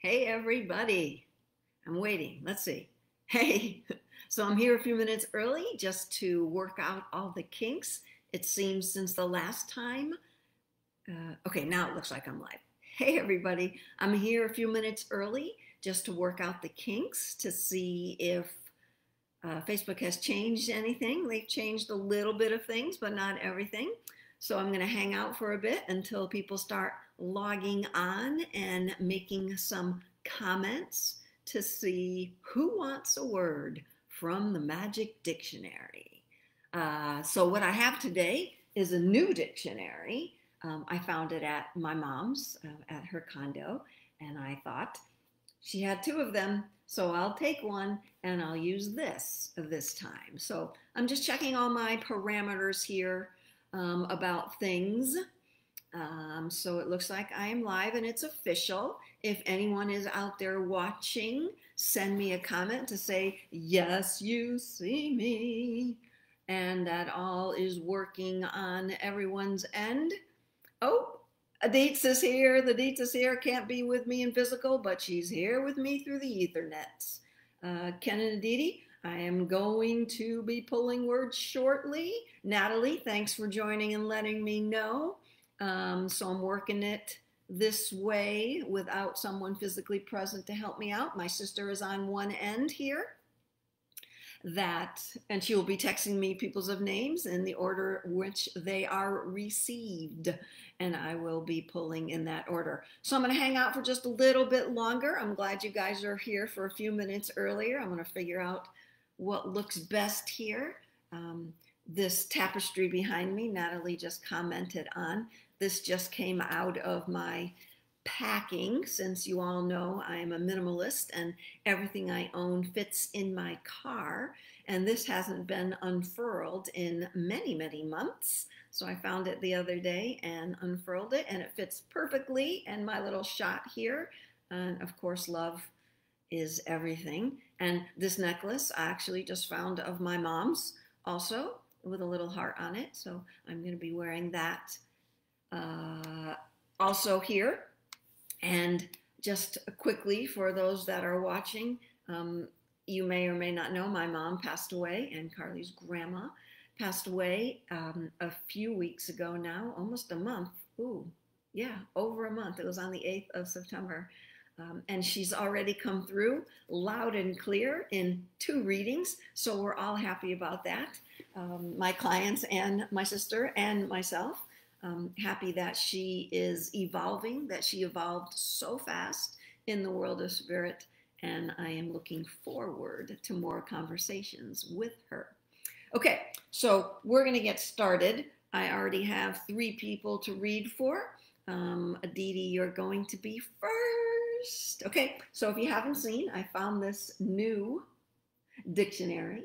Hey, everybody. I'm waiting. Let's see. Hey, so I'm here a few minutes early just to work out all the kinks. It seems since the last time. Okay, now it looks like I'm live. Hey, everybody. I'm here a few minutes early just to work out the kinks to see if Facebook has changed anything. They've changed a little bit of things, but not everything. So I'm going to hang out for a bit until people start logging on and making some comments to see who wants a word from the Magic Dictionary. So what I have today is a new dictionary. I found it at my mom's, at her condo, and I thought she had two of them, so I'll take one and I'll use this time. So I'm just checking all my parameters here about things. So it looks like I am live and it's official. If anyone is out there watching, send me a comment to say, yes, you see me, and that all is working on everyone's end. Oh, Aditz is here. The Aditz is here. Can't be with me in physical, but she's here with me through the Ethernets. Ken and Aditi, I am going to be pulling words shortly. Natalie, thanks for joining and letting me know. So I'm working it this way without someone physically present to help me out. My sister is on one end here. And she will be texting me peoples of names in the order which they are received, and I will be pulling in that order. So I'm going to hang out for just a little bit longer. I'm glad you guys are here for a few minutes earlier. I'm going to figure out what looks best here. This tapestry behind me, Natalie just commented on. This just came out of my packing, since you all know I am a minimalist and everything I own fits in my car, and this hasn't been unfurled in many months, so I found it the other day and unfurled it, and it fits perfectly. And my little shot here, and of course love is everything. And this necklace I actually just found of my mom's, also with a little heart on it, so I'm going to be wearing that also here. And just quickly, for those that are watching, you may or may not know my mom passed away, and Carly's grandma passed away a few weeks ago now, almost a month. Ooh, yeah, over a month. It was on the 8th of September. And she's already come through loud and clear in 2 readings, so we're all happy about that. My clients and my sister and myself. Happy that she is evolving, that she evolved so fast in the world of spirit, and I am looking forward to more conversations with her. Okay, so we're going to get started. I already have 3 people to read for. Aditi, you're going to be first. Okay, so if you haven't seen, I found this new dictionary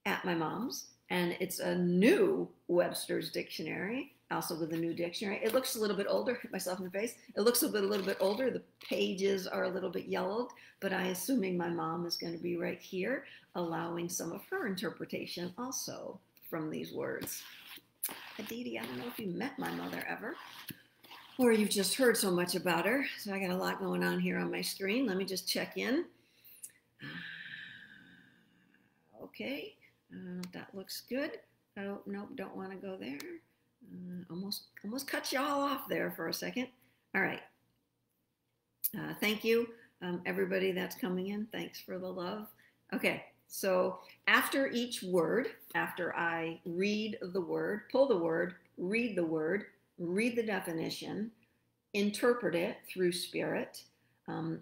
at my mom's, and it's a new Webster's dictionary, also with a new dictionary. It looks a little bit older. Hit myself in the face. It looks a little bit older. The pages are a little bit yellowed, but I'm assuming my mom is going to be right here, allowing some of her interpretation also from these words. Aditi, I don't know if you met my mother ever, or you've just heard so much about her. So I got a lot going on here on my screen. Let me just check in. Okay, that looks good. Oh, nope, don't want to go there. Almost cut y'all off there for a second. All right. Thank you, everybody that's coming in. Thanks for the love. Okay, so after each word, after I read the word, pull the word, read the definition, interpret it through spirit.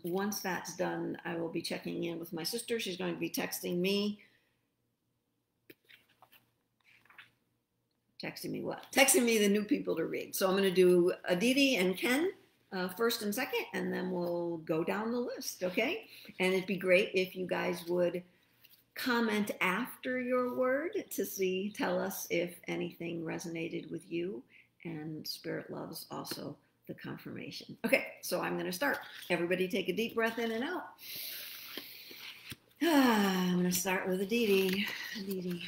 Once that's done, I will be checking in with my sister. She's going to be texting me. Texting me what? Texting me the new people to read. So I'm going to do Aditi and Ken first and second, and then we'll go down the list, okay? And it'd be great if you guys would comment after your word to tell us if anything resonated with you, and Spirit loves also the confirmation. Okay, so I'm going to start. Everybody take a deep breath in and out. I'm going to start with Aditi. Aditi.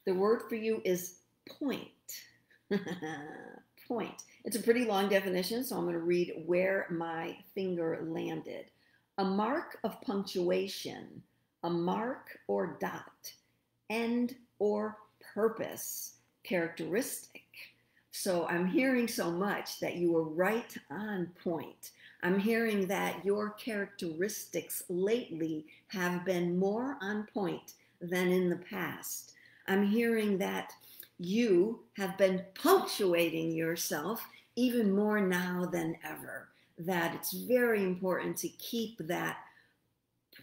The word for you is point. point. It's a pretty long definition, so I'm going to read where my finger landed. A mark of punctuation, a mark or dot, end or purpose, characteristic. So I'm hearing so much that you were right on point. I'm hearing that your characteristics lately have been more on point than in the past. I'm hearing that you have been punctuating yourself even more now than ever, that it's very important to keep that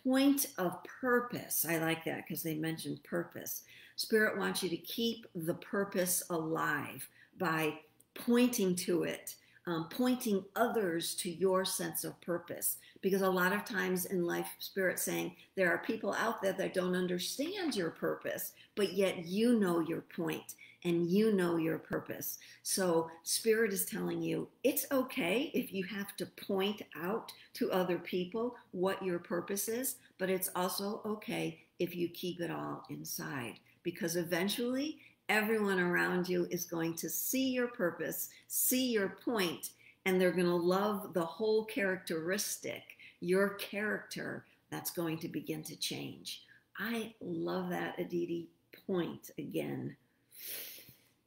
point of purpose. I like that because they mentioned purpose. Spirit wants you to keep the purpose alive by pointing to it, pointing others to your sense of purpose. Because a lot of times in life, Spirit's saying there are people out there that don't understand your purpose, but yet you know your point and you know your purpose. So Spirit is telling you it's okay if you have to point out to other people what your purpose is, but it's also okay if you keep it all inside, because eventually everyone around you is going to see your purpose, see your point, and they're going to love the whole characteristic, your character, that's going to begin to change. I love that, Aditi. Point again.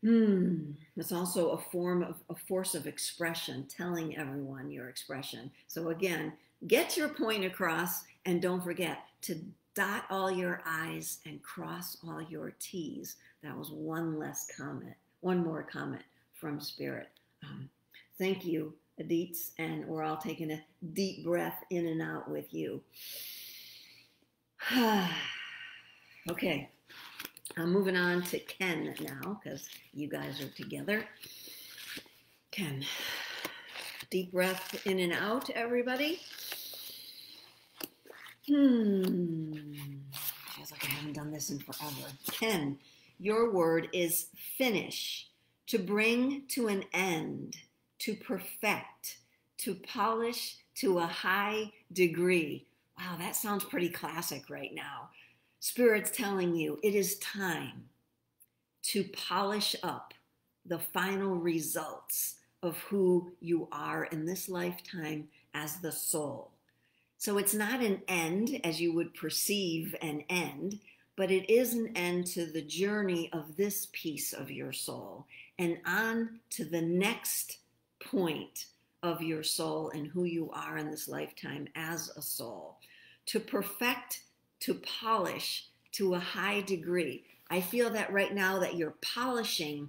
It's also a force of expression, telling everyone your expression. So again, get your point across, and don't forget to dot all your I's and cross all your T's. That was one more comment from Spirit. Thank you, Adits, and we're all taking a deep breath in and out with you. Okay, I'm moving on to Ken now because you guys are together. Ken, deep breath in and out, everybody. Feels like I haven't done this in forever. Ken, your word is finish, to bring to an end, to perfect, to polish to a high degree. Wow, that sounds pretty classic right now. Spirit's telling you it is time to polish up the final results of who you are in this lifetime as the soul. So it's not an end as you would perceive an end, but it is an end to the journey of this piece of your soul and on to the next point of your soul and who you are in this lifetime as a soul. To perfect, to polish to a high degree. I feel that right now that you're polishing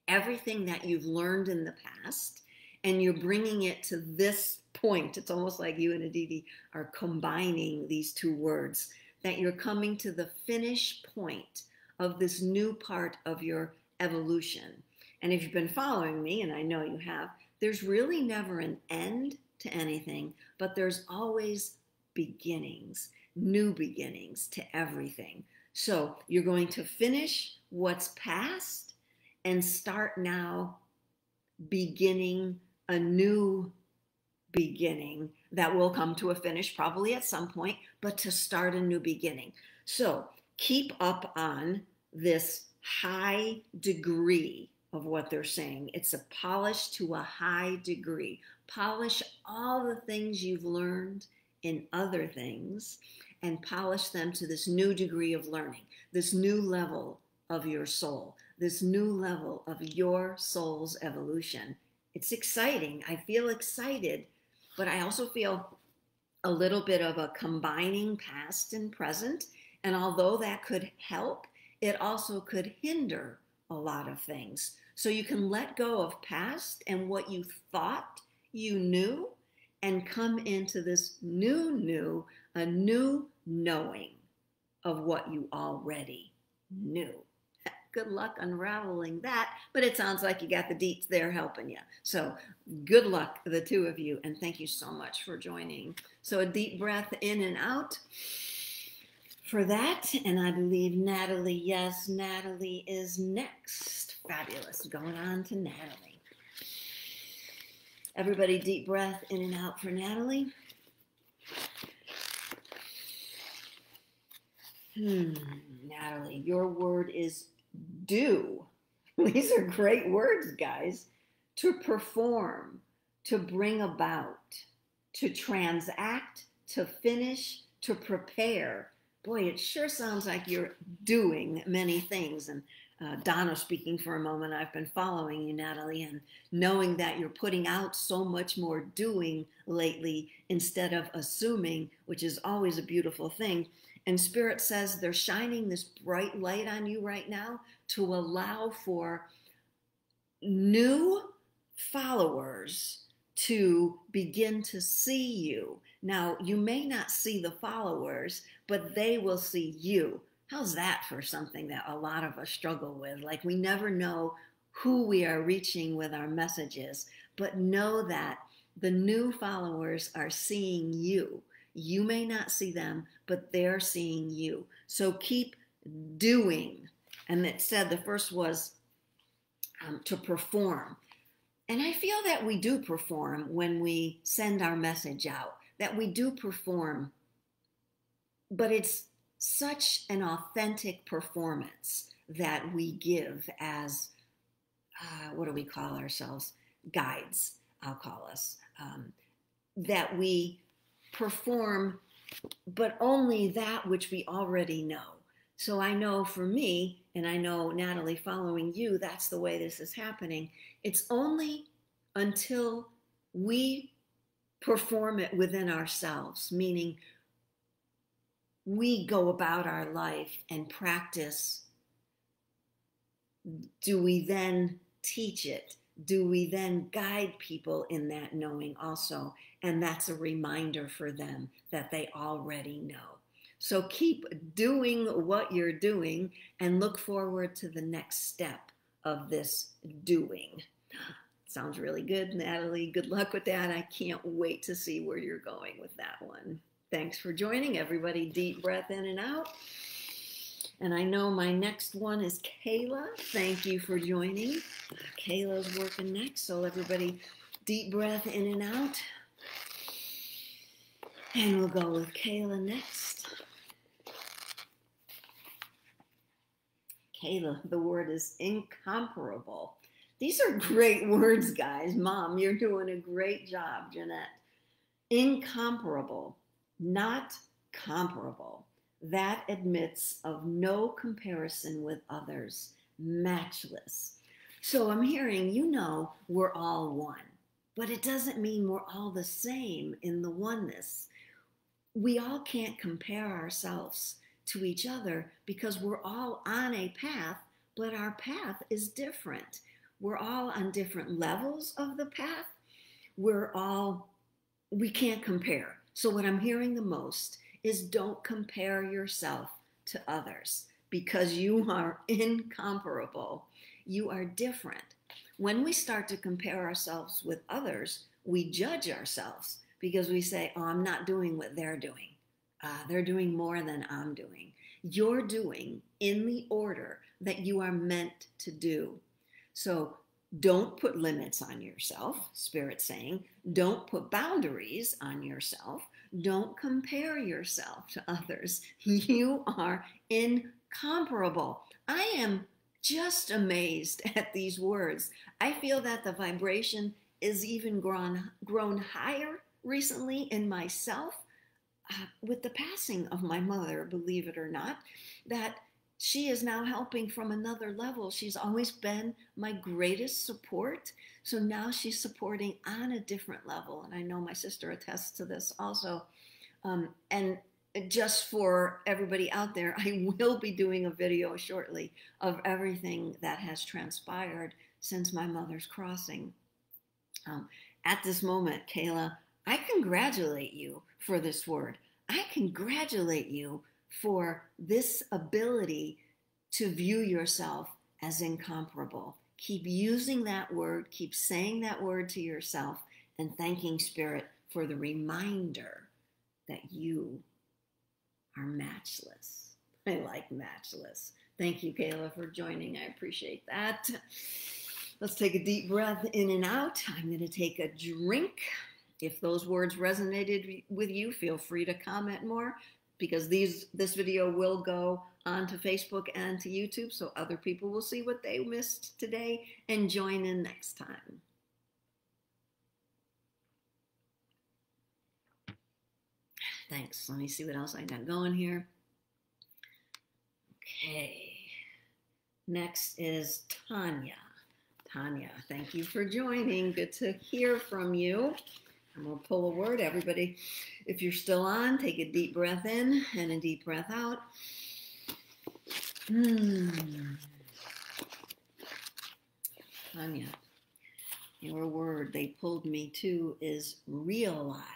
everything that you've learned in the past and you're bringing it to this point. It's almost like you and Aditi are combining these two words, that you're coming to the finish point of this new part of your evolution. And if you've been following me, and I know you have, there's really never an end to anything, but there's always beginnings, new beginnings to everything. So you're going to finish what's past and start now beginning a new beginning that will come to a finish probably at some point, but to start a new beginning. So keep up on this high degree of what they're saying. It's a polish to a high degree. Polish all the things you've learned in other things and polish them to this new degree of learning, this new level of your soul, this new level of your soul's evolution. It's exciting. I feel excited, but I also feel a little bit of a combining past and present. And although that could help, it also could hinder a lot of things. So you can let go of past and what you thought you knew and come into this new, a new knowing of what you already knew. Good luck unraveling that, but it sounds like you got the deets there helping you. So good luck, the two of you, and thank you so much for joining. So a deep breath in and out for that, and I believe Natalie, yes, Natalie is next. Fabulous. Going on to Natalie. Everybody deep breath in and out for Natalie. Natalie, your word is do. These are great words, guys. to perform, to bring about, to transact, to finish, to prepare. Boy, it sure sounds like you're doing many things. And Donna speaking for a moment, I've been following you, Natalie, and knowing that you're putting out so much more doing lately instead of assuming, which is always a beautiful thing. And Spirit says they're shining this bright light on you right now to allow for new followers to begin to see you. Now, you may not see the followers, but they will see you. How's that for something that a lot of us struggle with? Like, we never know who we are reaching with our messages, but know that the new followers are seeing you. You may not see them, but they're seeing you. So keep doing. And it said the first was to perform. And I feel that we do perform when we send our message out, that we do perform, but it's such an authentic performance that we give as, what do we call ourselves? Guides, I'll call us. That we perform, but only that which we already know. So I know for me, and I know, Natalie, following you, that's the way this is happening. It's only until we perform it within ourselves, meaning we go about our life and practice, do we then teach it? Do we then guide people in that knowing also? And that's a reminder for them that they already know. So keep doing what you're doing and look forward to the next step of this doing. Sounds really good, Natalie. Good luck with that. I can't wait to see where you're going with that one. Thanks for joining, everybody. Deep breath in and out. And I know my next one is Kayla. Thank you for joining. Kayla's working next, so everybody deep breath in and out. And we'll go with Kayla next. Kayla, the word is incomparable. These are great words, guys. Mom, you're doing a great job, Jeanette. Incomparable, not comparable. That admits of no comparison with others. Matchless. So I'm hearing, we're all one. But it doesn't mean we're all the same in the oneness. We all can't compare ourselves to each other because we're all on a path, but our path is different. We're all on different levels of the path. We can't compare. So what I'm hearing the most is don't compare yourself to others because you are incomparable. You are different. When we start to compare ourselves with others, we judge ourselves because we say, oh, I'm not doing what they're doing. They're doing more than I'm doing. You're doing in the order that you are meant to do. So don't put limits on yourself, Spirit's saying. Don't put boundaries on yourself. Don't compare yourself to others. You are incomparable. I am just amazed at these words. I feel that the vibration is even grown higher recently in myself with the passing of my mother, believe it or not, that she is now helping from another level. She's always been my greatest support. So now she's supporting on a different level. And I know my sister attests to this also. And just for everybody out there, I will be doing a video shortly of everything that has transpired since my mother's crossing. At this moment, Kayla, I congratulate you for this word. I congratulate you for this ability to view yourself as incomparable. Keep using that word, keep saying that word to yourself, and thanking Spirit for the reminder that you are matchless. I like matchless. Thank you, Kayla, for joining. I appreciate that. Let's take a deep breath in and out. I'm going to take a drink. If those words resonated with you, feel free to comment more because this video will go onto Facebook and to YouTube so other people will see what they missed today and join in next time. Thanks. Let me see what else I got going here. Okay. Next is Tanya. Tanya, thank you for joining. Good to hear from you. I'm going to pull a word. Everybody, if you're still on, take a deep breath in and a deep breath out. Tanya, your word they pulled me to is realize.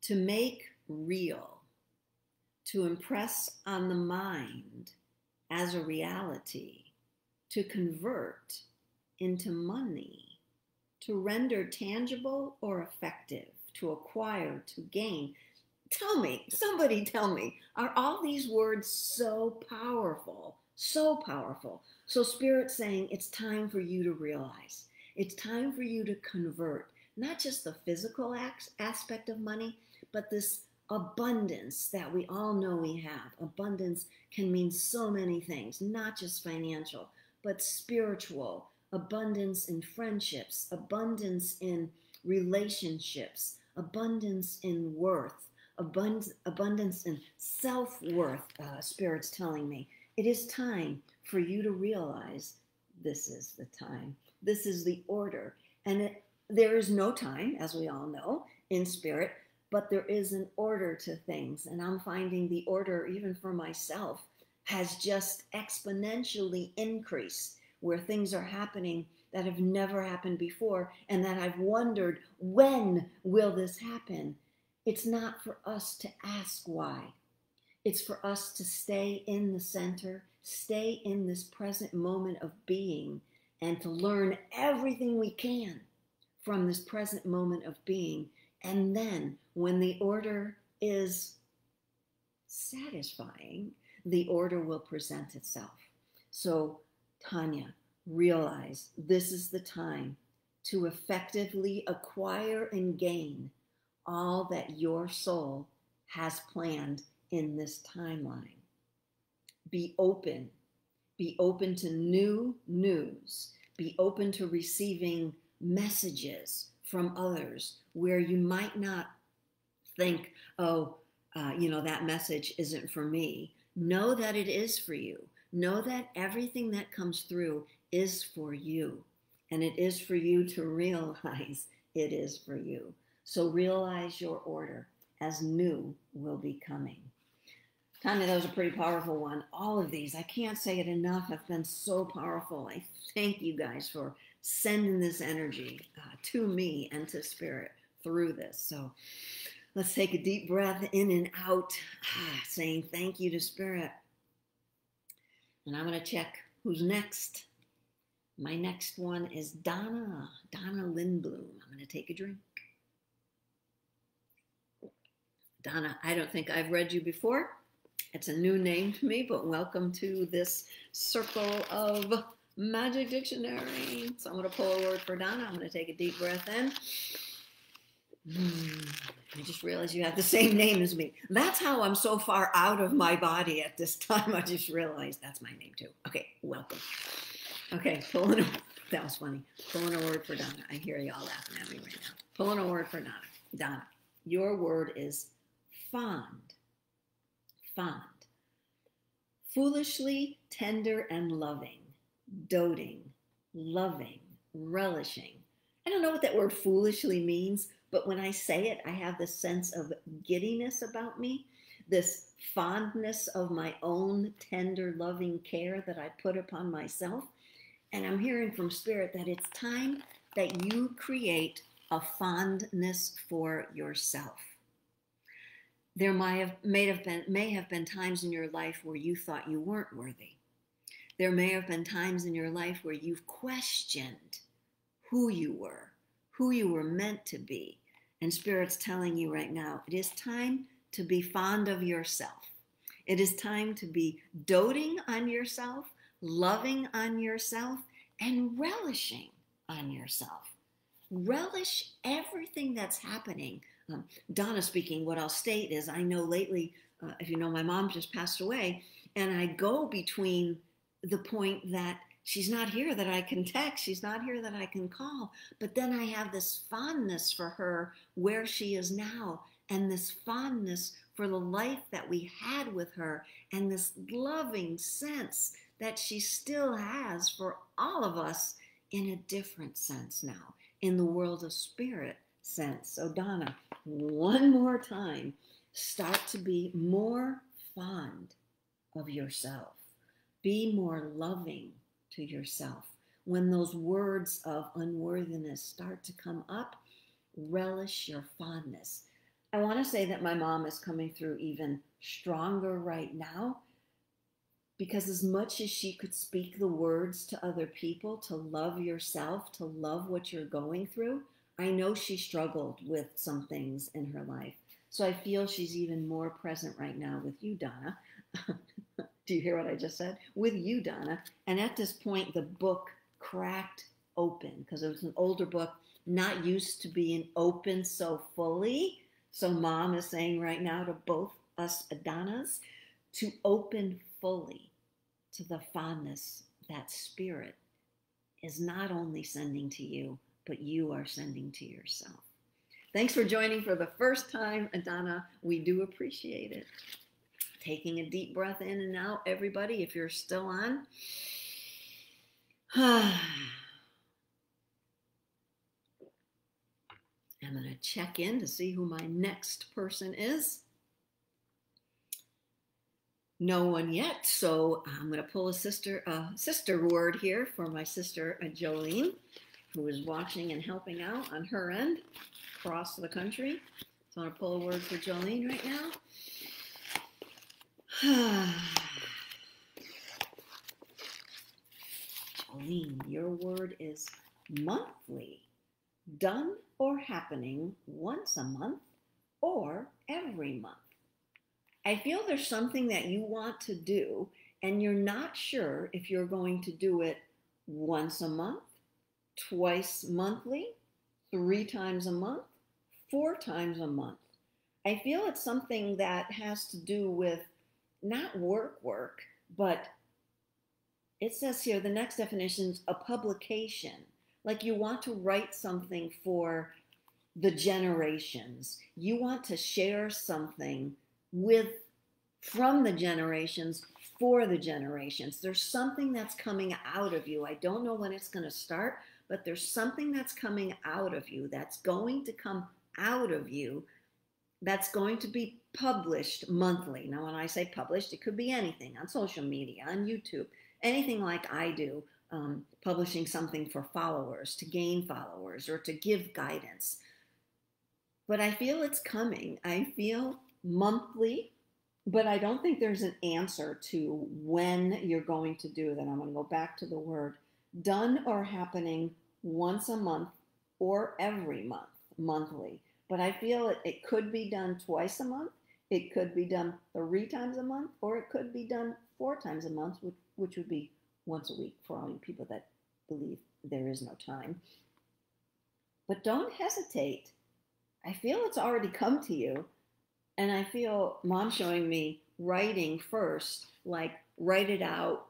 To make real. To impress on the mind as a reality. To convert into money. To render tangible or effective. To acquire, to gain. Tell me, somebody tell me, are all these words so powerful? So powerful. So Spirit's saying it's time for you to realize. It's time for you to convert. Not just the physical aspect of money, but this abundance that we all know we have. Abundance can mean so many things, not just financial, but spiritual. Abundance in friendships, abundance in relationships, abundance in worth, abundance in self-worth. Spirit's telling me it is time for you to realize this is the time. This is the order. And there is no time, as we all know, in Spirit, but there is an order to things. And I'm finding the order, even for myself, has just exponentially increased, where things are happening that have never happened before, and that I've wondered, when will this happen? It's not for us to ask why. It's for us to stay in the center, stay in this present moment of being, and to learn everything we can from this present moment of being. And then when the order is satisfying, the order will present itself. So, Tanya, realize this is the time to effectively acquire and gain all that your soul has planned in this timeline. Be open. Be open to new news. Be open to receiving messages from others where you might not think, that message isn't for me. Know that it is for you. Know that everything that comes through is for you. And it is for you to realize it is for you. So realize your order as new will be coming. Tanya, that was a pretty powerful one. All of these, I can't say it enough, have been so powerful. I thank you guys for sending this energy to me and to Spirit through this. So let's take a deep breath in and out, saying thank you to Spirit. And I'm going to check who's next. My next one is Donna Lindblom. I'm going to take a drink. Donna, I don't think I've read you before. It's a new name to me, but welcome to this circle of Magic Dictionary. So I'm going to pull a word for Donna. I'm going to take a deep breath in. I just realized you have the same name as me. That's how I'm so far out of my body at this time. I just realized that's my name too. Okay, welcome. Okay, that was funny. Pulling a word for Donna. I hear y'all laughing at me right now. Pulling a word for Donna. Donna, your word is fond. Fond. Foolishly tender and loving. Doting. Loving. Relishing. I don't know what that word foolishly means, but when I say it, I have this sense of giddiness about me, this fondness of my own tender, loving care that I put upon myself. And I'm hearing from Spirit that it's time that you create a fondness for yourself. There may have been times in your life where you thought you weren't worthy. There may have been times in your life where you've questioned who you were meant to be. And Spirit's telling you right now, it is time to be fond of yourself. It is time to be doting on yourself, loving on yourself, and relishing on yourself. Relish everything that's happening. Donna speaking, what I'll state is, I know lately, if you know, my mom just passed away, and I go between the point that she's not here that I can text, she's not here that I can call, but then I have this fondness for her where she is now, and this fondness for the life that we had with her, and this loving sense that she still has for all of us in a different sense now, in the world of spirit sense. So Donna, one more time, start to be more fond of yourself. Be more loving to yourself. When those words of unworthiness start to come up, relish your fondness. I want to say that my mom is coming through even stronger right now, because as much as she could speak the words to other people to love yourself, to love what you're going through, I know she struggled with some things in her life. So I feel she's even more present right now with you, Donna. Do you hear what I just said? With you, Donna. And at this point, the book cracked open, because it was an older book, not used to being open so fully. So Mom is saying right now to both us Donnas to open fully to the fondness that spirit is not only sending to you, but you are sending to yourself. Thanks for joining for the first time, Donna. We do appreciate it. Taking a deep breath in and out, everybody, if you're still on. I'm going to check in to see who my next person is. No one yet, so I'm going to pull a sister word here for my sister Jolene, who is watching and helping out on her end across the country. So I'm going to pull a word for Jolene right now. Jolene, your word is monthly. Done or happening once a month or every month. I feel there's something that you want to do and you're not sure if you're going to do it once a month, twice monthly, 3 times a month, 4 times a month. I feel it's something that has to do with not work, but it says here, the next definition is a publication. Like you want to write something for the generations. You want to share something from the generations for the generations. There's something that's coming out of you. I don't know when it's going to start, but there's something that's coming out of you, that's going to come out of you, that's going to be published monthly. Now, when I say published, it could be anything on social media, on YouTube, anything like I do, publishing something for followers, to gain followers, or to give guidance. But I feel it's coming. I feel monthly, but I don't think there's an answer to when you're going to do that. I'm going to go back to the word done or happening once a month or every month, monthly. But I feel it could be done twice a month. It could be done 3 times a month, or it could be done 4 times a month, which would be once a week for all you people that believe there is no time. But don't hesitate. I feel it's already come to you. And I feel Mom showing me writing first, like write it out,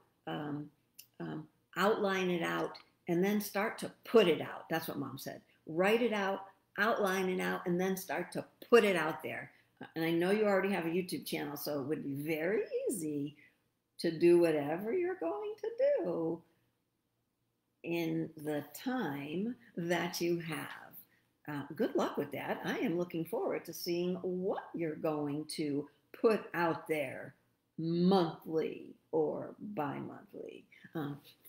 outline it out, and then start to put it out. That's what Mom said. Write it out, outline it out, and then start to put it out there. And I know you already have a YouTube channel, so it would be very easy to do whatever you're going to do in the time that you have. Good luck with that. I am looking forward to seeing what you're going to put out there monthly or bi-monthly.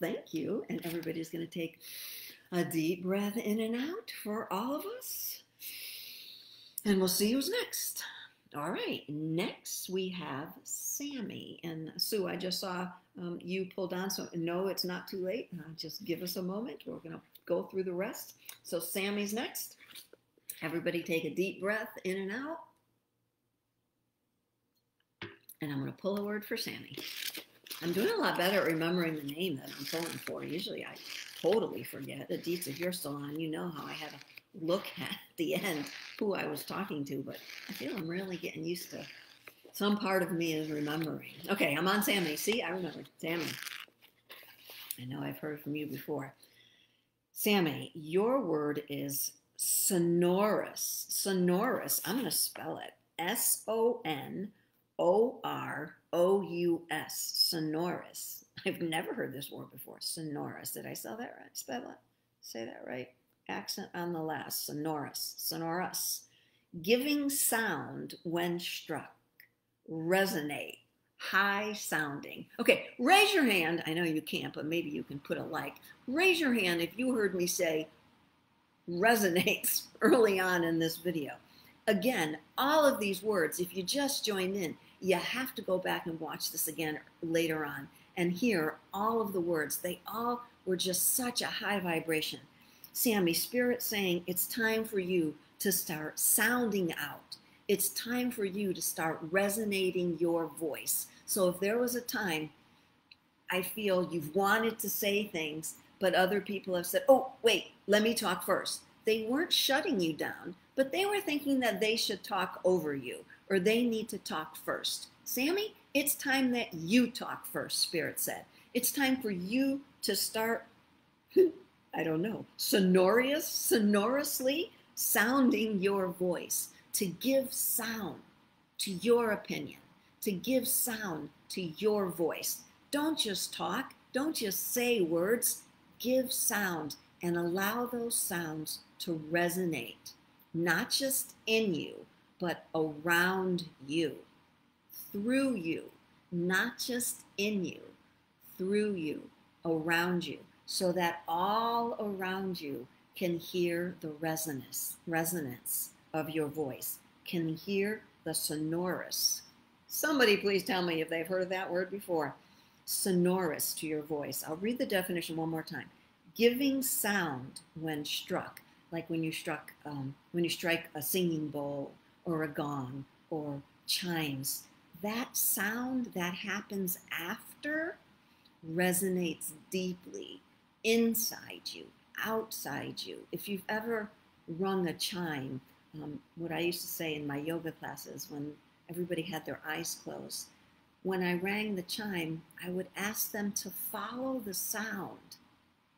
Thank you. And everybody's going to take a deep breath in and out for all of us. And we'll see who's next. All right. Next, we have Sammy. And Sue, I just saw you pulled on. So no, it's not too late. Just give us a moment. We're going to go through the rest. So Sammy's next. Everybody take a deep breath in and out. And I'm going to pull a word for Sammy. I'm doing a lot better at remembering the name that I'm pulling for. Usually I totally forget. Aditya, if you're still on, you know how I had to look at the end who I was talking to. But I feel I'm really getting used to some part of me is remembering. Okay, I'm on Sammy. See, I remember. Sammy. I know I've heard from you before. Sammy, your word is Sonorous. Sonorous. I'm going to spell it. Sonorous. Sonorous. I've never heard this word before. Sonorous. Did I spell that right? Spell it. Say that right. Accent on the last. Sonorous. Sonorous. Giving sound when struck. Resonate. High sounding. Okay, raise your hand. I know you can't, but maybe you can put a like. Raise your hand if you heard me say resonates early on in this video. Again, all of these words, if you just joined in, you have to go back and watch this again later on and hear all of the words. They all were just such a high vibration. Sammy, Spirit saying it's time for you to start sounding out. It's time for you to start resonating your voice. So if there was a time I feel you've wanted to say things, but other people have said, oh, wait, let me talk first. They weren't shutting you down, but they were thinking that they should talk over you or they need to talk first. Sammy, it's time that you talk first, Spirit said. It's time for you to start, I don't know, sonorously sounding your voice, to give sound to your opinion, to give sound to your voice. Don't just talk, don't just say words, give sound and allow those sounds to resonate, not just in you, but around you, through you, not just in you, through you, around you, so that all around you can hear the resonance of your voice, can hear the sonorous. Somebody please tell me if they've heard of that word before. Sonorous to your voice. I'll read the definition one more time. Giving sound when struck, like when you strike a singing bowl or a gong or chimes. That sound that happens after resonates deeply inside you, outside you. If you've ever rung a chime, what I used to say in my yoga classes when everybody had their eyes closed, when I rang the chime, I would ask them to follow the sound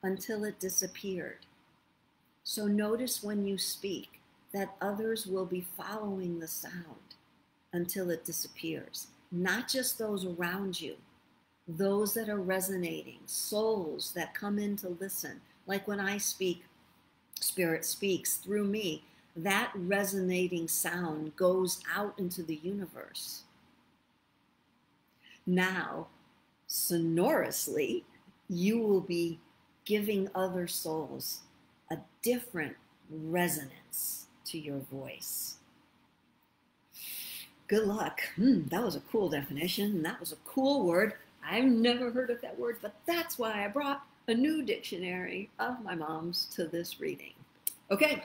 until it disappeared. So notice when you speak that others will be following the sound until it disappears. Not just those around you, those that are resonating, souls that come in to listen. Like when I speak, Spirit speaks through me, that resonating sound goes out into the universe. Now, sonorously, you will be giving other souls a different resonance to your voice. Good luck. That was a cool definition. That was a cool word. I've never heard of that word, but that's why I brought a new dictionary of my mom's to this reading. Okay.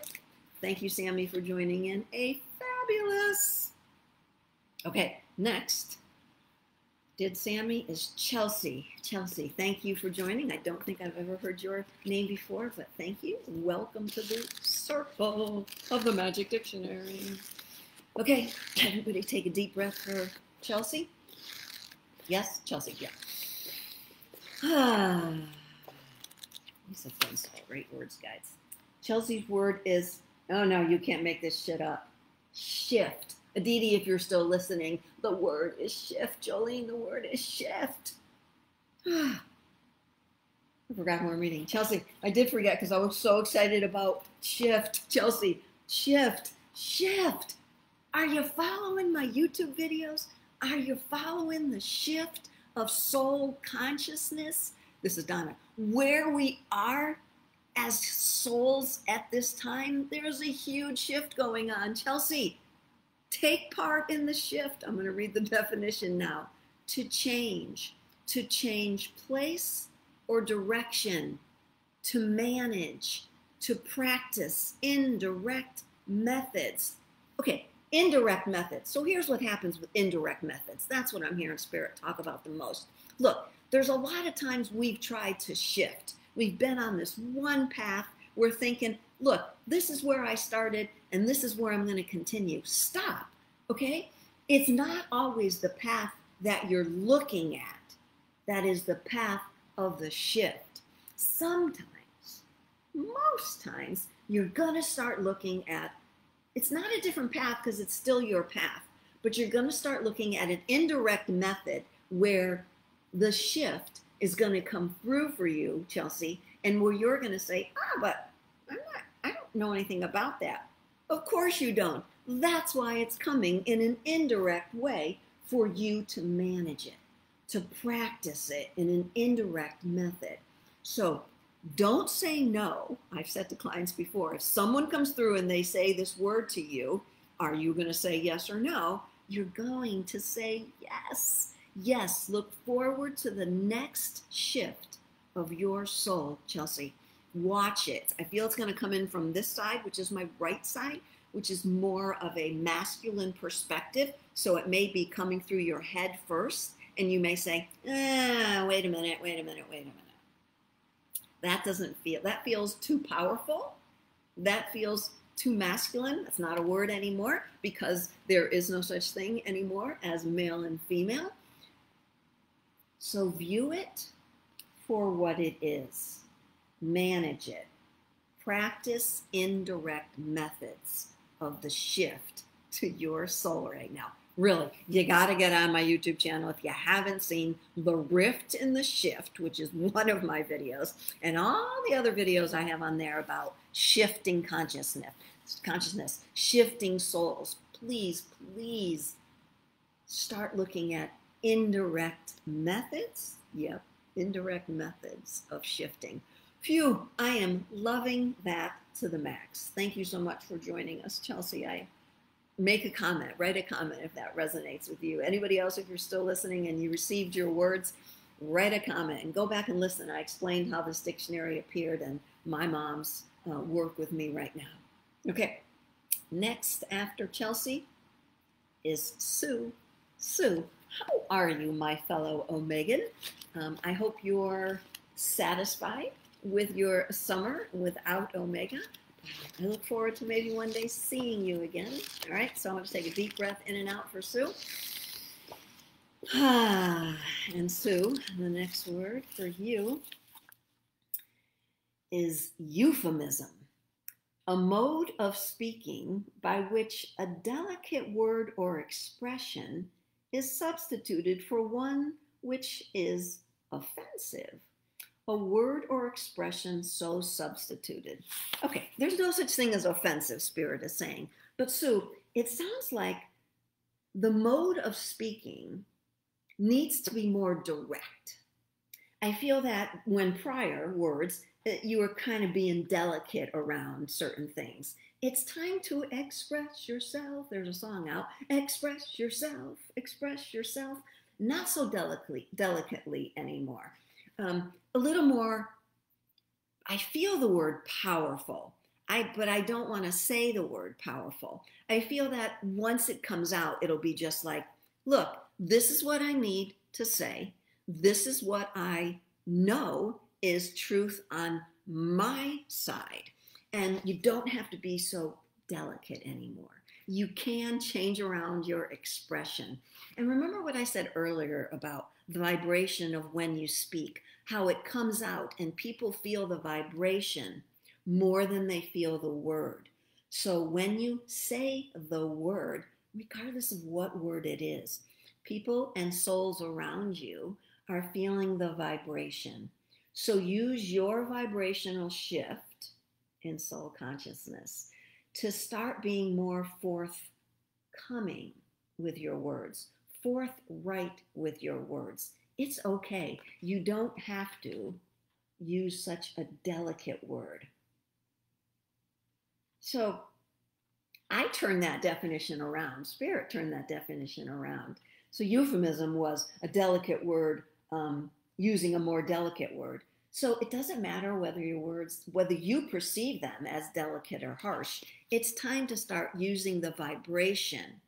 Thank you, Sammy, for joining in. A fabulous. Okay, next. Did Sammy is Chelsea. Chelsea, thank you for joining. I don't think I've ever heard your name before, but thank you. Welcome to the circle of the Magic Dictionary. Okay, everybody take a deep breath for Chelsea. Yes, Chelsea, yeah. These have been some great words, guys. Chelsea's word is, oh no, you can't make this shit up. Shift. Aditi, if you're still listening, the word is shift. Jolene, the word is shift. I forgot who I'm reading. Chelsea, I did forget because I was so excited about shift. Chelsea, shift, shift. Are you following my YouTube videos? Are you following the shift of soul consciousness? This is Donna. Where we are as souls at this time, there's a huge shift going on. Chelsea, take part in the shift. I'm going to read the definition now. To change place or direction, to manage, to practice indirect methods. Okay, indirect methods. So here's what happens with indirect methods. That's what I'm hearing Spirit talk about the most. Look, there's a lot of times we've tried to shift. We've been on this one path. We're thinking, look, this is where I started and this is where I'm going to continue. Stop, okay? It's not always the path that you're looking at that is the path of the shift. Sometimes, most times, you're going to start looking at, it's not a different path because it's still your path, but you're going to start looking at an indirect method where the shift is going to come through for you, Chelsea, and where you're going to say, but I don't know anything about that. Of course you don't. That's why it's coming in an indirect way for you to manage it, to practice it in an indirect method. So don't say no. I've said to clients before, if someone comes through and they say this word to you, are you going to say yes or no? You're going to say yes. Yes, look forward to the next shift of your soul, Chelsea. Watch it. I feel it's going to come in from this side, which is my right side, which is more of a masculine perspective. So it may be coming through your head first, and you may say, wait a minute. That feels too powerful. That feels too masculine. That's not a word anymore because there is no such thing anymore as male and female. So view it for what it is. Manage it. Practice indirect methods of the shift to your soul right now. Really, you got to get on my YouTube channel if you haven't seen The Rift in the Shift, which is one of my videos, and all the other videos I have on there about shifting consciousness, shifting souls. Please, please start looking at indirect methods. Yep, indirect methods of shifting. Phew, I am loving that to the max. Thank you so much for joining us, Chelsea. Make a comment, write a comment if that resonates with you. Anybody else, if you're still listening and you received your words, write a comment and go back and listen. I explained how this dictionary appeared and my mom's work with me right now. Okay, next after Chelsea is Sue. Sue, how are you, my fellow Omegan? I hope you're satisfied with your summer without Omega. I look forward to maybe one day seeing you again. All right, so I'm going to take a deep breath in and out for Sue. And Sue, the next word for you is euphemism, a mode of speaking by which a delicate word or expression is substituted for one which is offensive. A word or expression so substituted. Okay, there's no such thing as offensive, Spirit is saying. But Sue, it sounds like the mode of speaking needs to be more direct. I feel that when prior words, you were kind of being delicate around certain things. It's time to express yourself. There's a song out. Express yourself, express yourself. Not so delicately anymore. A little more, I feel the word powerful, but I don't want to say the word powerful. I feel that once it comes out, it'll be just like, look, this is what I need to say. This is what I know is truth on my side. And you don't have to be so delicate anymore. You can change around your expression. And remember what I said earlier about the vibration of when you speak, how it comes out and people feel the vibration more than they feel the word. So when you say the word, regardless of what word it is, people and souls around you are feeling the vibration. So use your vibrational shift in soul consciousness to start being more forthcoming with your words, forthright with your words. It's okay. You don't have to use such a delicate word. So I turned that definition around. Spirit turned that definition around. So euphemism was a delicate word, using a more delicate word. So it doesn't matter whether your words, whether you perceive them as delicate or harsh. It's time to start using the vibration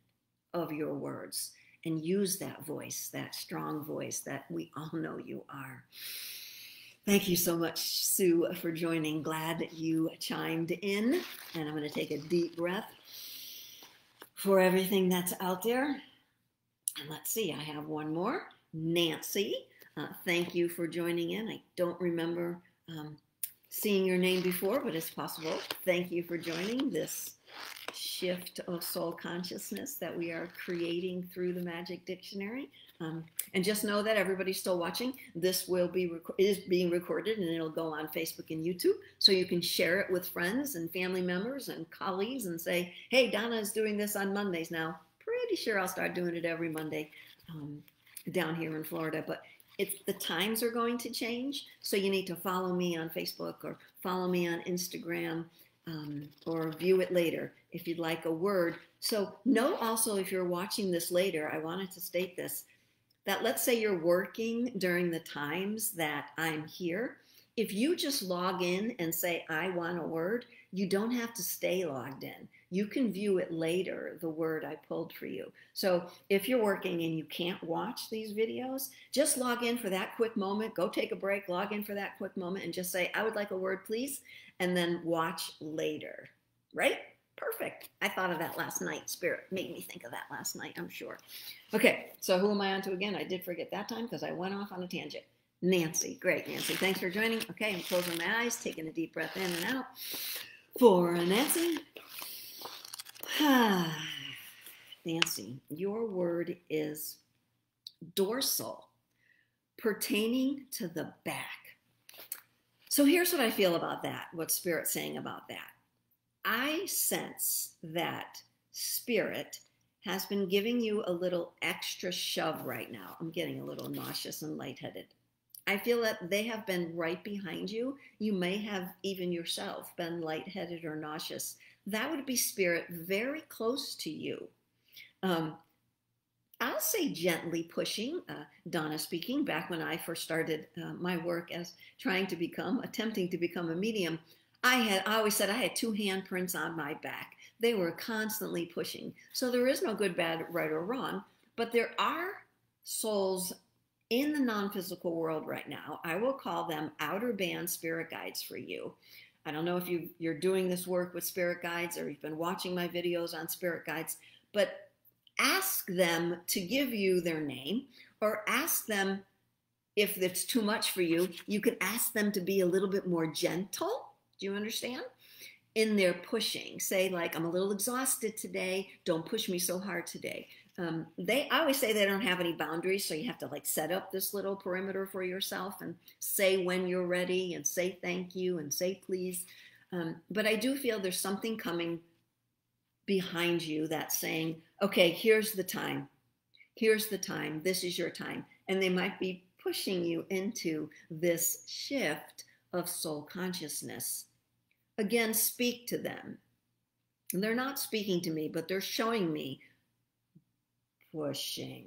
of your words and use that voice, that strong voice that we all know you are. Thank you so much, Sue, for joining. Glad that you chimed in. And I'm going to take a deep breath for everything that's out there. And let's see, I have one more. Nancy, thank you for joining in. I don't remember seeing your name before, but it's possible. Thank you for joining this shift of soul consciousness that we are creating through the Magic Dictionary. And just know that everybody's still watching. This is being recorded, and it'll go on Facebook and YouTube, so you can share it with friends and family members and colleagues and say, hey, Donna is doing this on Mondays now. Pretty sure I'll start doing it every Monday down here in Florida. But the times are going to change, so you need to follow me on Facebook or follow me on Instagram, or view it later if you'd like a word. So know also, if you're watching this later, I wanted to state this, that let's say you're working during the times that I'm here. If you just log in and say, I want a word, you don't have to stay logged in. You can view it later, the word I pulled for you. So if you're working and you can't watch these videos, just log in for that quick moment, go take a break, log in for that quick moment, and just say, I would like a word, please, and then watch later, right? Perfect. I thought of that last night. Spirit made me think of that last night, I'm sure. Okay, so who am I on to again? I did forget that time because I went off on a tangent. Nancy. Great, Nancy. Thanks for joining. Okay, I'm closing my eyes, taking a deep breath in and out. For Nancy. Nancy, your word is dorsal, pertaining to the back. So here's what I feel about that, what Spirit's saying about that. I sense that Spirit has been giving you a little extra shove right now. I'm getting a little nauseous and lightheaded. I feel that they have been right behind you. You may have even yourself been lightheaded or nauseous. That would be Spirit very close to you. I'll say gently pushing, Donna speaking, back when I first started my work as attempting to become a medium, I always said I had two handprints on my back. They were constantly pushing. So there is no good, bad, right, or wrong, but there are souls in the non-physical world right now. I will call them outer band spirit guides for you. I don't know if you're doing this work with spirit guides or you've been watching my videos on spirit guides, but ask them to give you their name, or ask them, if it's too much for you, you can ask them to be a little bit more gentle. Do you understand? In their pushing. Say, like, I'm a little exhausted today. Don't push me so hard today. I always say they don't have any boundaries, so you have to like set up this little perimeter for yourself and say when you're ready and say thank you and say please. But I do feel there's something coming behind you that's saying, okay, here's the time. Here's the time. This is your time. And they might be pushing you into this shift of soul consciousness. Again, speak to them. And they're not speaking to me, but they're showing me pushing.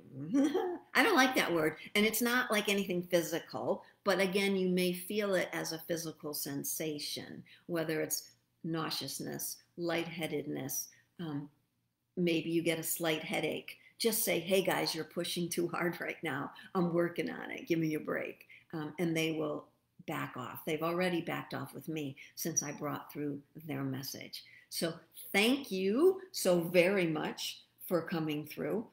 I don't like that word. And it's not like anything physical, but again, you may feel it as a physical sensation, whether it's nauseousness, lightheadedness, maybe you get a slight headache. Just say, hey guys, you're pushing too hard right now. I'm working on it. Give me a break. And they will back off. They've already backed off with me since I brought through their message. So thank you so very much for coming through.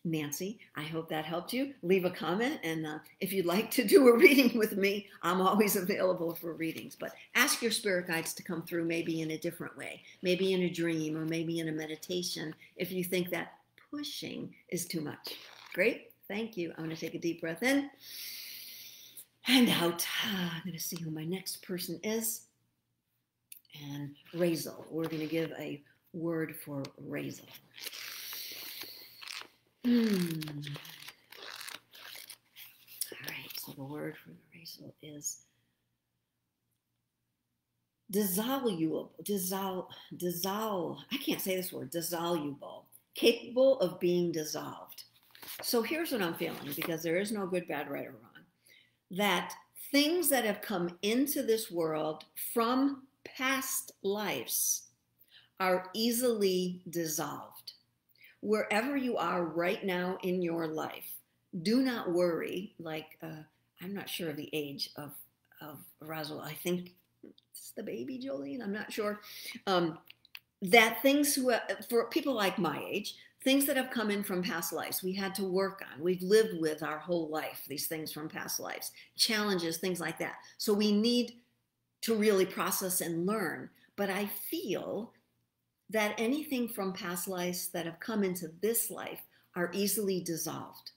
Nancy, I hope that helped you. Leave a comment, and if you'd like to do a reading with me, I'm always available for readings. But ask your spirit guides to come through maybe in a different way, maybe in a dream or maybe in a meditation if you think that pushing is too much. Great, thank you. I'm going to take a deep breath in and out. I'm going to see who my next person is. And Razel, we're going to give a word for Razel. All right, so the word for Razel is dissoluble. I can't say this word, dissoluble, capable of being dissolved. So here's what I'm feeling, because there is no good, bad, right, or wrong. That things that have come into this world from past lives are easily dissolved. Wherever you are right now in your life, do not worry. Like, I'm not sure of the age of Razel. I think it's the baby Jolene. I'm not sure. That things for people like my age, things that have come in from past lives, we had to work on. We've lived with our whole life, these things from past lives, challenges, things like that. So we need to really process and learn. But I feel that anything from past lives that have come into this life are easily dissolved.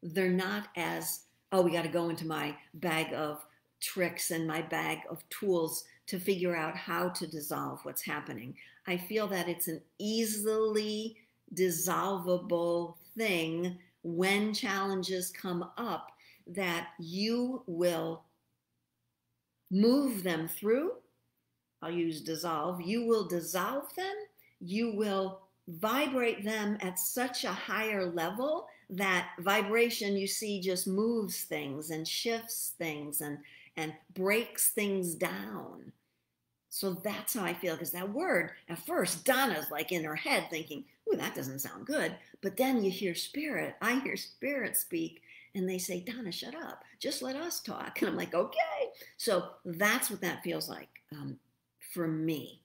They're not as, oh, we got to go into my bag of tricks and my bag of tools to figure out how to dissolve what's happening. I feel that it's an easily dissolvable thing when challenges come up, that you will move them through. I'll use dissolve. You will dissolve them. You will vibrate them at such a higher level that vibration, you see, just moves things and shifts things and breaks things down. So that's how I feel, because that word, at first, Donna's like in her head thinking, ooh, that doesn't sound good. But then you hear spirit, I hear spirit speak, and they say, Donna, shut up. Just let us talk. And I'm like, okay. So that's what that feels like for me.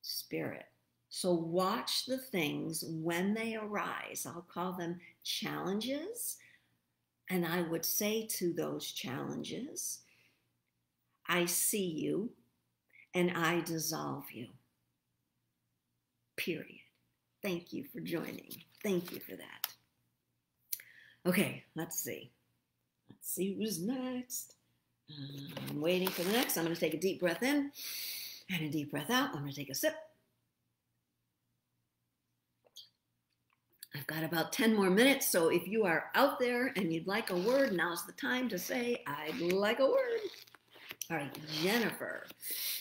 Spirit. So watch the things when they arise. I'll call them challenges. And I would say to those challenges, I see you and I dissolve you. Period. Thank you for joining. Thank you for that. Okay, let's see. Let's see who's next. I'm waiting for the next. I'm going to take a deep breath in and a deep breath out. I'm going to take a sip. I've got about 10 more minutes, so if you are out there and you'd like a word, now's the time to say, I'd like a word. All right, Jennifer.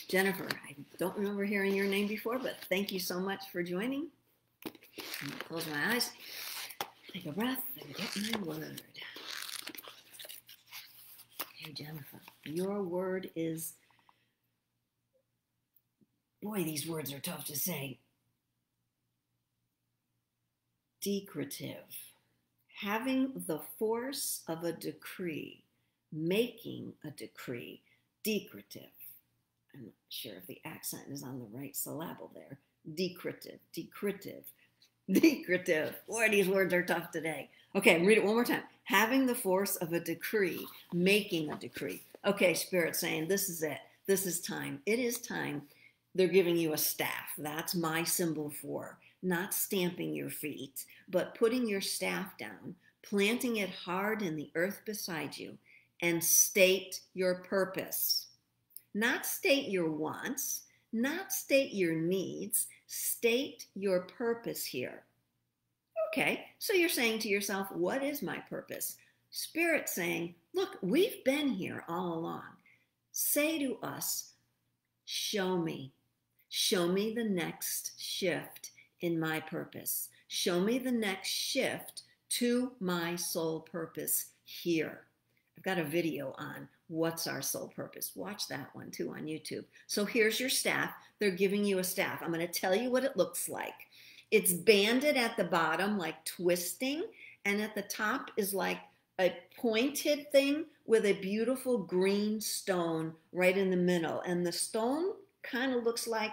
Jennifer, I don't remember hearing your name before, but thank you so much for joining. I'm going to close my eyes, take a breath, and get my word. Okay, Jennifer, your word is, boy, these words are tough to say. Decretive, having the force of a decree, making a decree, decretive. I'm not sure if the accent is on the right syllable there. Decretive, decretive, decretive. Boy, these words are tough today. Okay, read it one more time. Having the force of a decree, making a decree. Okay, Spirit saying, this is it. This is time. It is time. They're giving you a staff. That's my symbol for not stamping your feet, but putting your staff down, planting it hard in the earth beside you, and state your purpose. Not state your wants, not state your needs, state your purpose here. Okay, so you're saying to yourself, what is my purpose? Spirit saying, look, we've been here all along. Say to us, show me. Show me the next shift in my purpose. Show me the next shift to my soul purpose here. I've got a video on what's our soul purpose. Watch that one too on YouTube. So here's your staff. They're giving you a staff. I'm going to tell you what it looks like. It's banded at the bottom like twisting, and at the top is like a pointed thing with a beautiful green stone right in the middle. And the stone kind of looks like,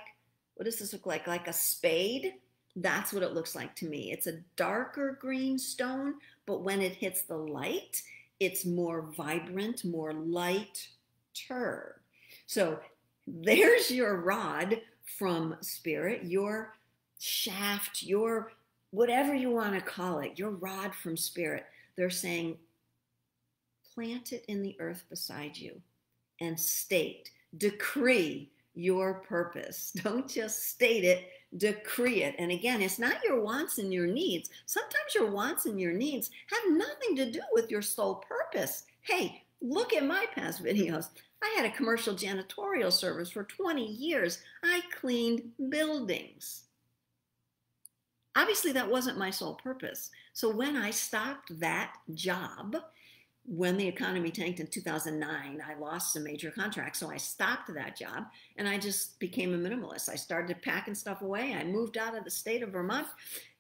what does this look like? Like a spade? That's what it looks like to me. It's a darker green stone, but when it hits the light, it's more vibrant, more lighter. So there's your rod from Spirit, your shaft, your whatever you want to call it, your rod from Spirit. They're saying, plant it in the earth beside you and state, decree your purpose. Don't just state it, decree it. And again, it's not your wants and your needs. Sometimes your wants and your needs have nothing to do with your soul purpose. Hey, look at my past videos. I had a commercial janitorial service for 20 years. I cleaned buildings. Obviously, that wasn't my sole purpose. So when I stopped that job, when the economy tanked in 2009, I lost some major contracts. So I stopped that job and I just became a minimalist. I started packing stuff away. I moved out of the state of Vermont.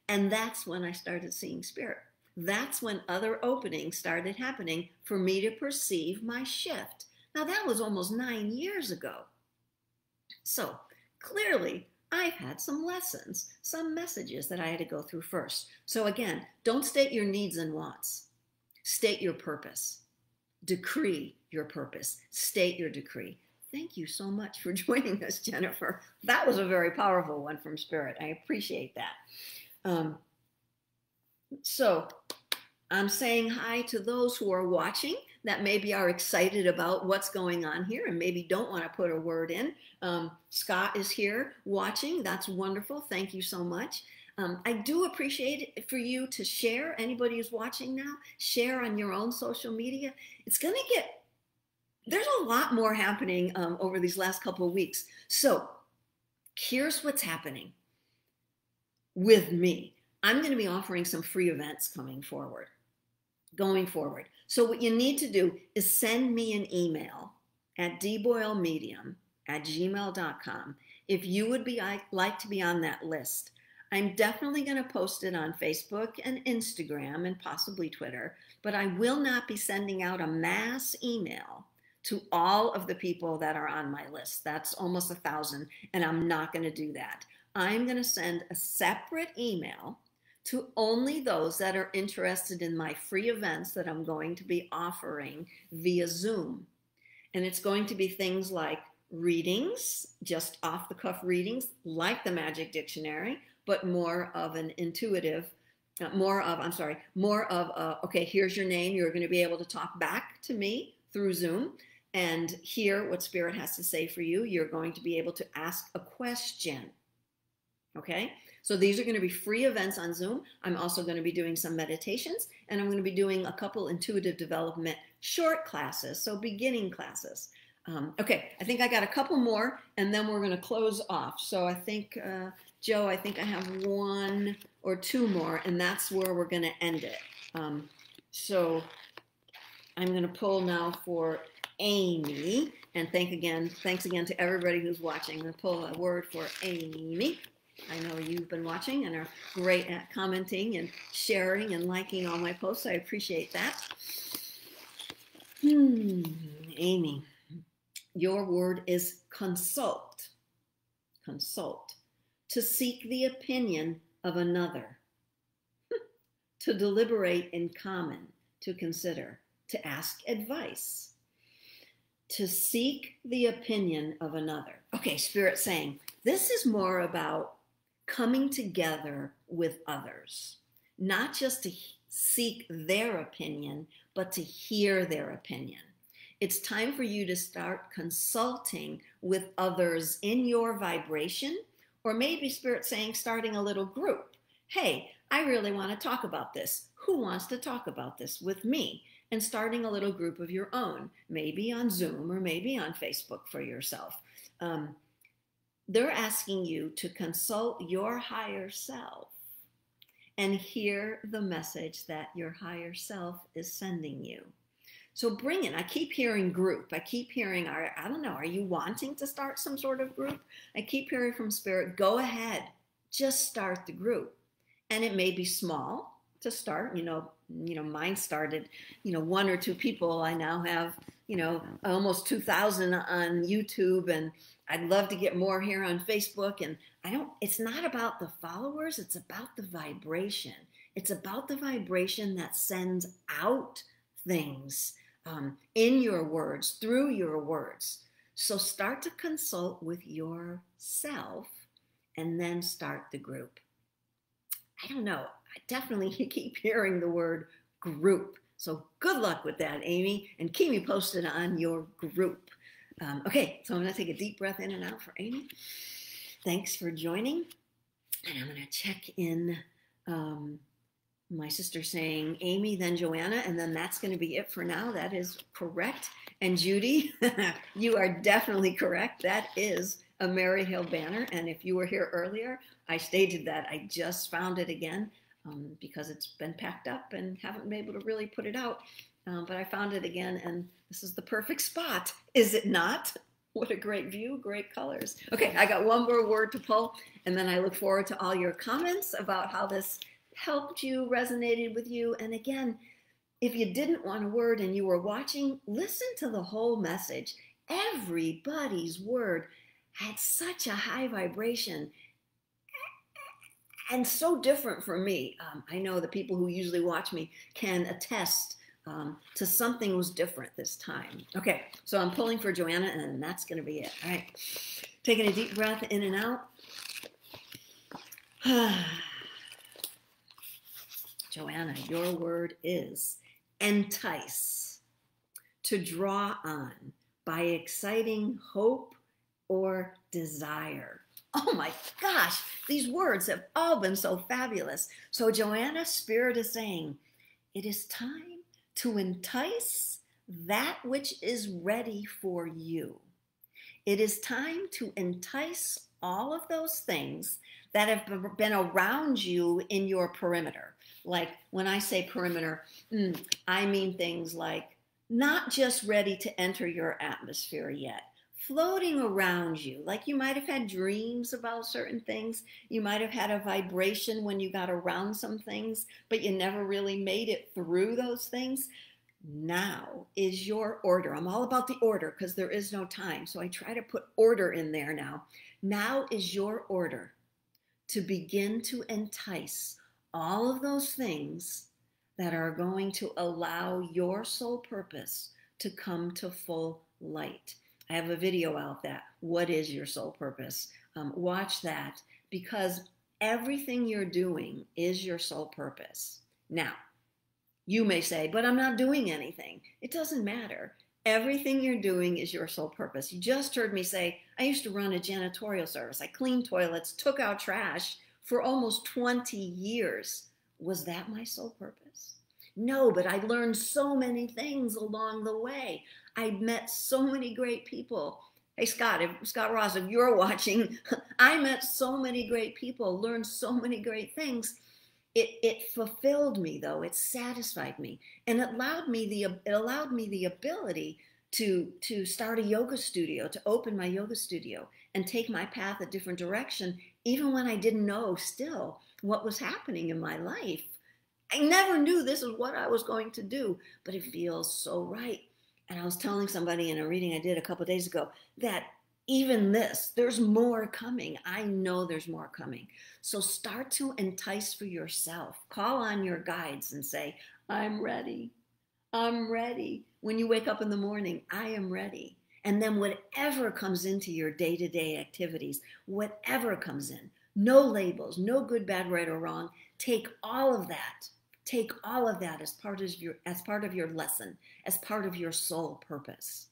And that's when I started seeing Spirit. That's when other openings started happening for me to perceive my shift. Now, that was almost 9 years ago. So clearly, I've had some lessons, some messages that I had to go through first. So again, don't state your needs and wants. State your purpose. Decree your purpose. State your decree. Thank you so much for joining us, Jennifer. That was a very powerful one from Spirit. I appreciate that. So I'm saying hi to those who are watching that maybe are excited about what's going on here and maybe don't want to put a word in. Scott is here watching. That's wonderful. Thank you so much. I do appreciate it for you to share. Anybody who's watching now, share on your own social media. It's going to get, there's a lot more happening over these last couple of weeks. So here's what's happening with me. I'm going to be offering some free events going forward. So what you need to do is send me an email at dboylemedium@gmail.com if you would like to be on that list. I'm definitely going to post it on Facebook and Instagram and possibly Twitter, but I will not be sending out a mass email to all of the people that are on my list. That's almost 1,000, and I'm not going to do that. I'm going to send a separate email to only those that are interested in my free events that I'm going to be offering via Zoom. And it's going to be things like readings, just off the cuff readings, like the Magic Dictionary, but more of an intuitive, okay, here's your name. You're going to be able to talk back to me through Zoom and hear what Spirit has to say for you. You're going to be able to ask a question. Okay, so these are going to be free events on Zoom. I'm also going to be doing some meditations, and I'm going to be doing a couple intuitive development short classes, so beginning classes. Okay, I think I got a couple more, and then we're going to close off. So I think, Joe, I think I have 1 or 2 more, and that's where we're going to end it. So I'm going to pull now for Amy, and thanks again to everybody who's watching. I'm going to pull a word for Amy. I know you've been watching and are great at commenting and sharing and liking all my posts. I appreciate that. Amy, your word is consult. Consult. To seek the opinion of another. To deliberate in common. To consider. To ask advice. To seek the opinion of another. Okay, Spirit saying, this is more about coming together with others, not just to seek their opinion, but to hear their opinion. It's time for you to start consulting with others in your vibration, or maybe Spirit saying, starting a little group. Hey, I really want to talk about this. Who wants to talk about this with me? And starting a little group of your own, maybe on Zoom or maybe on Facebook for yourself. They're asking you to consult your higher self and hear the message that your higher self is sending you. So bring it. I keep hearing group. I keep hearing, I don't know, are you wanting to start some sort of group? I keep hearing from Spirit, go ahead, just start the group. And it may be small to start. Mine started, 1 or 2 people. I now have, almost 2,000 on YouTube, and I'd love to get more here on Facebook. And it's not about the followers. It's about the vibration. It's about the vibration that sends out things in your words, through your words. So start to consult with yourself and then start the group. I don't know. I definitely keep hearing the word group. So good luck with that, Amy, and keep me posted on your group. Okay, so I'm going to take a deep breath in and out for Amy. Thanks for joining. And I'm going to check in my sister saying Amy, then Joanna, and then that's going to be it for now. That is correct. And Judy, you are definitely correct. That is a Mary Hill banner. And if you were here earlier, I stated that. I just found it again because it's been packed up and haven't been able to really put it out. But I found it again, and this is the perfect spot. Is it not? What a great view, great colors. Okay, I got one more word to pull, and then I look forward to all your comments about how this helped you, resonated with you. And again, if you didn't want a word and you were watching, listen to the whole message. Everybody's word had such a high vibration and so different from me. I know the people who usually watch me can attest to something was different this time. Okay, so I'm pulling for Joanna, and that's going to be it. All right, taking a deep breath in and out. Joanna, your word is entice, to draw on by exciting hope or desire. Oh my gosh, these words have all been so fabulous. So Joanna's spirit is saying, it is time to entice that which is ready for you. It is time to entice all of those things that have been around you in your perimeter. Like when I say perimeter, I mean things like not just ready to enter your atmosphere yet, floating around you. Like you might have had dreams about certain things. You might have had a vibration when you got around some things, but you never really made it through those things. Now is your order. I'm all about the order because there is no time. So I try to put order in there now. Now is your order to begin to entice all of those things that are going to allow your soul purpose to come to full light. I have a video out that, what is your soul purpose? Watch that, because everything you're doing is your soul purpose. Now, you may say, but I'm not doing anything. It doesn't matter. Everything you're doing is your sole purpose. You just heard me say, I used to run a janitorial service. I cleaned toilets, took out trash for almost 20 years. Was that my sole purpose? No, but I learned so many things along the way. I met so many great people. Hey, Scott Ross, if you're watching, I met so many great people, learned so many great things. It fulfilled me, though. It satisfied me, and it allowed me the ability to start a yoga studio, to open my yoga studio, and take my path a different direction, even when I didn't know still what was happening in my life. I never knew this is what I was going to do, but it feels so right. And I was telling somebody in a reading I did a couple of days ago that even this, there's more coming. I know there's more coming. So start to entice for yourself. Call on your guides and say, I'm ready. I'm ready. When you wake up in the morning, I am ready. And then whatever comes into your day-to-day activities, whatever comes in, no labels, no good, bad, right, or wrong. Take all of that. Take all of that as part of your lesson, as part of your soul purpose.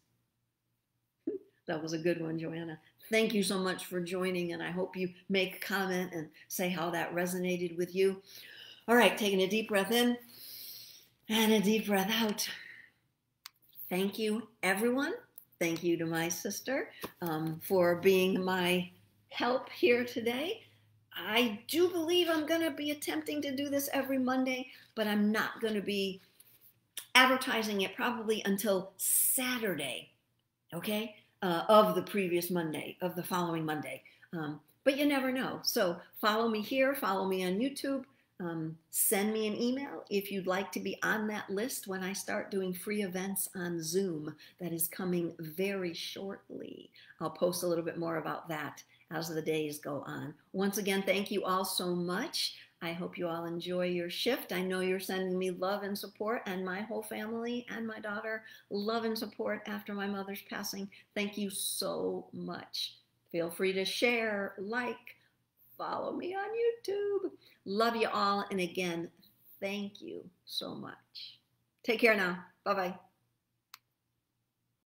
That was a good one, Joanna. Thank you so much for joining, and I hope you make a comment and say how that resonated with you. All right, taking a deep breath in and a deep breath out. Thank you, everyone. Thank you to my sister for being my help here today. I do believe I'm going to be attempting to do this every Monday, but I'm not going to be advertising it probably until Saturday, okay? Of the previous Monday, of the following Monday. But you never know. So follow me here, follow me on YouTube, send me an email if you'd like to be on that list when I start doing free events on Zoom. That is coming very shortly. I'll post a little bit more about that as the days go on. Once again, thank you all so much. I hope you all enjoy your shift. I know you're sending me love and support, and my whole family and my daughter love and support after my mother's passing. Thank you so much. Feel free to share, like, follow me on YouTube. Love you all. And again, thank you so much. Take care now. Bye-bye.